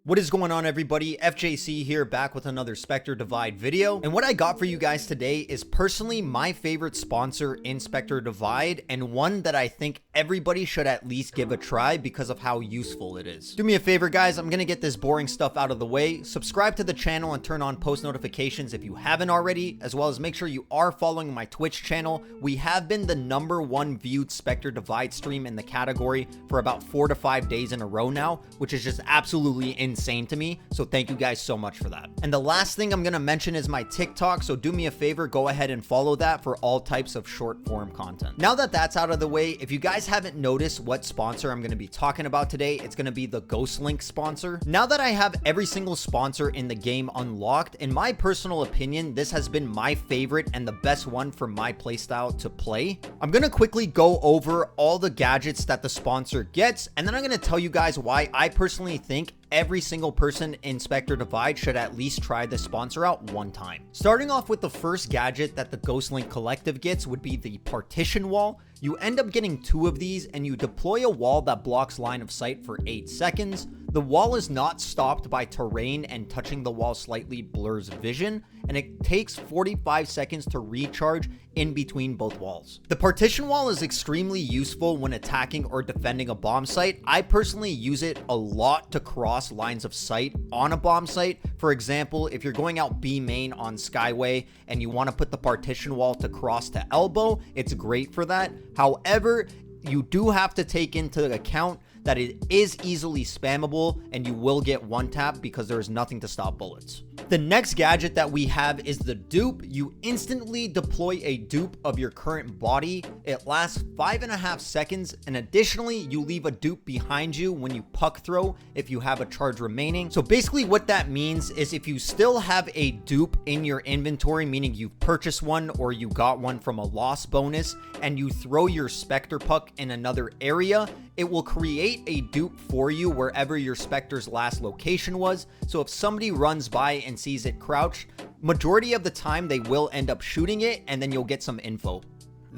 What is going on, everybody? FJC here, back with another Spectre Divide video. And what I got for you guys today is personally my favorite sponsor in Spectre Divide, and one that I think everybody should at least give a try because of how useful it is. Do me a favor, guys. I'm gonna get this boring stuff out of the way. Subscribe to the channel and turn on post notifications if you haven't already, as well as make sure you are following my Twitch channel. We have been the #1 viewed Spectre Divide stream in the category for about 4 to 5 days in a row now, which is just absolutely insane to me, so thank you guys so much for that. And the last thing I'm gonna mention is my TikTok, so do me a favor, go ahead and follow that for all types of short form content. Now that that's out of the way, if you guys haven't noticed what sponsor I'm gonna be talking about today, it's gonna be the Ghostlink sponsor. Now that I have every single sponsor in the game unlocked, in my personal opinion, this has been my favorite and the best one for my playstyle to play. I'm gonna quickly go over all the gadgets that the sponsor gets, and then I'm gonna tell you guys why I personally think every single person in Spectre Divide should at least try this sponsor out one time. Starting off with the first gadget that the Ghostlink Collective gets would be the Partition Wall. You end up getting 2 of these, and you deploy a wall that blocks line of sight for 8 seconds. The wall is not stopped by terrain, and touching the wall slightly blurs vision, and it takes 45 seconds to recharge in between both walls. The partition wall is extremely useful when attacking or defending a bomb site. I personally use it a lot to cross lines of sight on a bomb site. For example, if you're going out B main on Skyway and you want to put the partition wall to cross to elbow, it's great for that. However, you do have to take into account that it is easily spammable and you will get one tap because there is nothing to stop bullets. The next gadget that we have is the dupe. You instantly deploy a dupe of your current body. It lasts 5.5 seconds, and additionally you leave a dupe behind you when you puck throw if you have a charge remaining. So basically what that means is if you still have a dupe in your inventory, meaning you've purchased one or you got one from a loss bonus, and you throw your Spectre puck in another area, it will create a dupe for you wherever your Spectre's last location was. So if somebody runs by and sees it crouched, majority of the time they will end up shooting it, and then you'll get some info.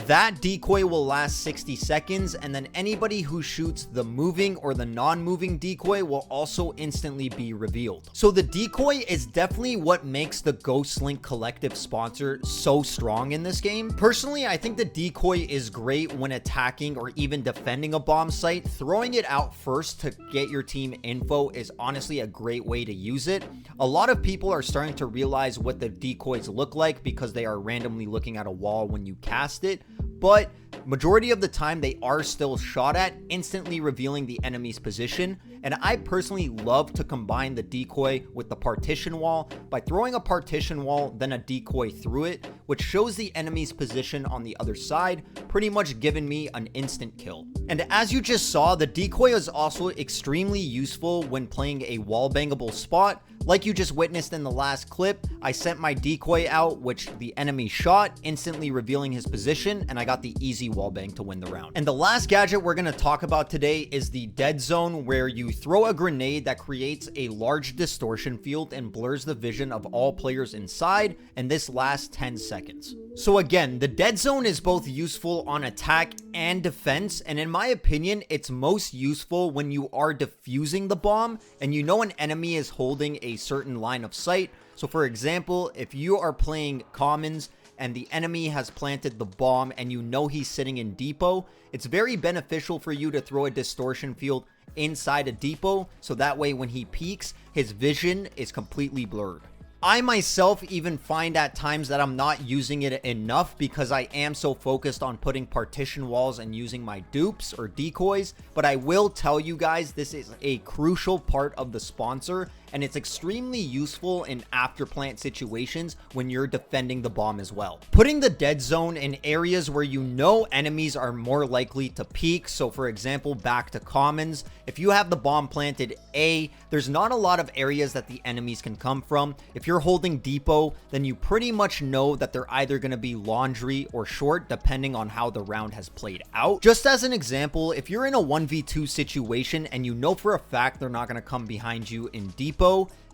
That decoy will last 60 seconds, and then anybody who shoots the moving or the non-moving decoy will also instantly be revealed. So the decoy is definitely what makes the Ghostlink Collective sponsor so strong in this game. Personally, I think the decoy is great when attacking or even defending a bomb site. Throwing it out first to get your team info is honestly a great way to use it. A lot of people are starting to realize what the decoys look like because they are randomly looking at a wall when you cast it, but majority of the time they are still shot at, instantly revealing the enemy's position. And I personally love to combine the decoy with the partition wall by throwing a partition wall, then a decoy through it, which shows the enemy's position on the other side, pretty much giving me an instant kill. And as you just saw, the decoy is also extremely useful when playing a wall bangable spot. Like you just witnessed in the last clip, I sent my decoy out, which the enemy shot, instantly revealing his position, and I got the easy wallbang to win the round. And the last gadget we're going to talk about today is the dead zone, where you throw a grenade that creates a large distortion field and blurs the vision of all players inside, and this lasts 10 seconds. So again, the dead zone is both useful on attack and defense, and in my opinion, it's most useful when you are defusing the bomb and you know an enemy is holding a certain line of sight. So for example, if you are playing commons and the enemy has planted the bomb and you know he's sitting in depot, it's very beneficial for you to throw a distortion field inside a depot, so that way when he peeks, his vision is completely blurred. I myself even find at times that I'm not using it enough because I am so focused on putting partition walls and using my dupes or decoys, but I will tell you guys this is a crucial part of the sponsor, and it's extremely useful in after plant situations when you're defending the bomb as well. Putting the dead zone in areas where you know enemies are more likely to peek, so for example, back to commons, if you have the bomb planted A, there's not a lot of areas that the enemies can come from. If you're holding depot, then you pretty much know that they're either going to be laundry or short, depending on how the round has played out. Just as an example, if you're in a 1v2 situation and you know for a fact they're not going to come behind you in depot,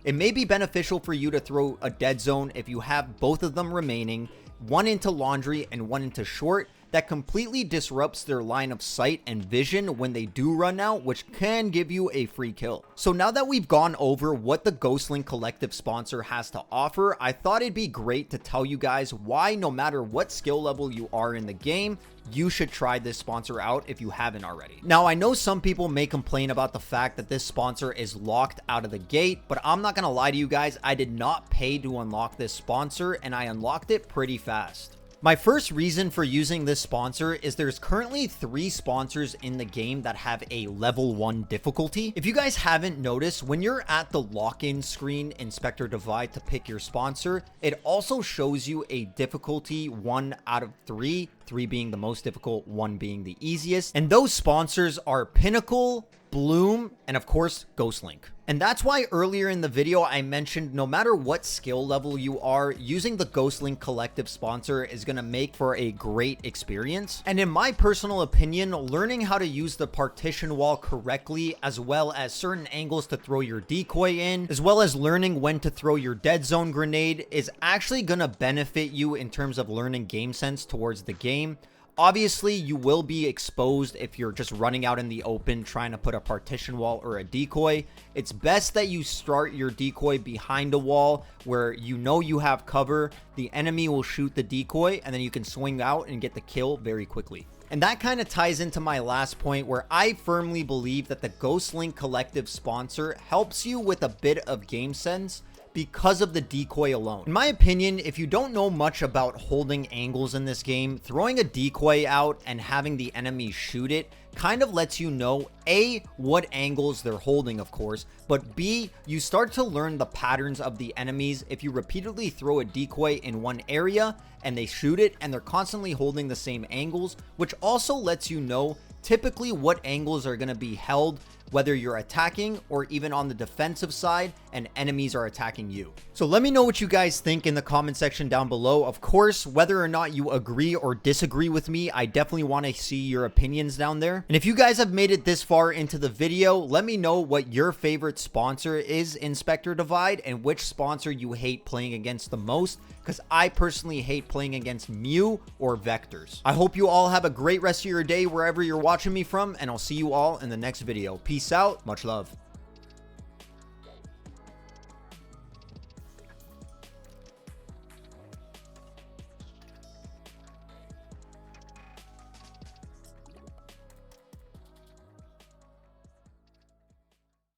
it may be beneficial for you to throw a dead zone if you have both of them remaining, one into laundry and one into short, that completely disrupts their line of sight and vision when they do run out, which can give you a free kill. So now that we've gone over what the Ghostlink Collective sponsor has to offer, I thought it'd be great to tell you guys why, no matter what skill level you are in the game, you should try this sponsor out if you haven't already. Now, I know some people may complain about the fact that this sponsor is locked out of the gate, but I'm not gonna lie to you guys, I did not pay to unlock this sponsor, and I unlocked it pretty fast. My first reason for using this sponsor is there's currently 3 sponsors in the game that have a level 1 difficulty. If you guys haven't noticed, when you're at the lock-in screen in Spectre Divide to pick your sponsor, it also shows you a difficulty 1 out of 3, 3 being the most difficult, 1 being the easiest. And those sponsors are Pinnacle, Bloom, and of course, Ghostlink. And that's why earlier in the video, I mentioned no matter what skill level you are, using the Ghostlink Collective sponsor is going to make for a great experience. And in my personal opinion, learning how to use the partition wall correctly, as well as certain angles to throw your decoy in, as well as learning when to throw your dead zone grenade, is actually going to benefit you in terms of learning game sense towards the game. Obviously, you will be exposed if you're just running out in the open trying to put a partition wall or a decoy. It's best that you start your decoy behind a wall where you know you have cover. The enemy will shoot the decoy and then you can swing out and get the kill very quickly. And that kind of ties into my last point, where I firmly believe that the Ghostlink Collective sponsor helps you with a bit of game sense because of the decoy alone. In my opinion, if you don't know much about holding angles in this game, throwing a decoy out and having the enemy shoot it kind of lets you know, A, what angles they're holding, of course, but B, you start to learn the patterns of the enemies. If you repeatedly throw a decoy in one area and they shoot it and they're constantly holding the same angles, which also lets you know typically what angles are going to be held, whether you're attacking or even on the defensive side and enemies are attacking you. So let me know what you guys think in the comment section down below. Of course, whether or not you agree or disagree with me, I definitely want to see your opinions down there. And if you guys have made it this far into the video, let me know what your favorite sponsor is in Spectre Divide and which sponsor you hate playing against the most, because I personally hate playing against Mew or Vectors. I hope you all have a great rest of your day wherever you're watching me from, and I'll see you all in the next video. Peace out. Much love.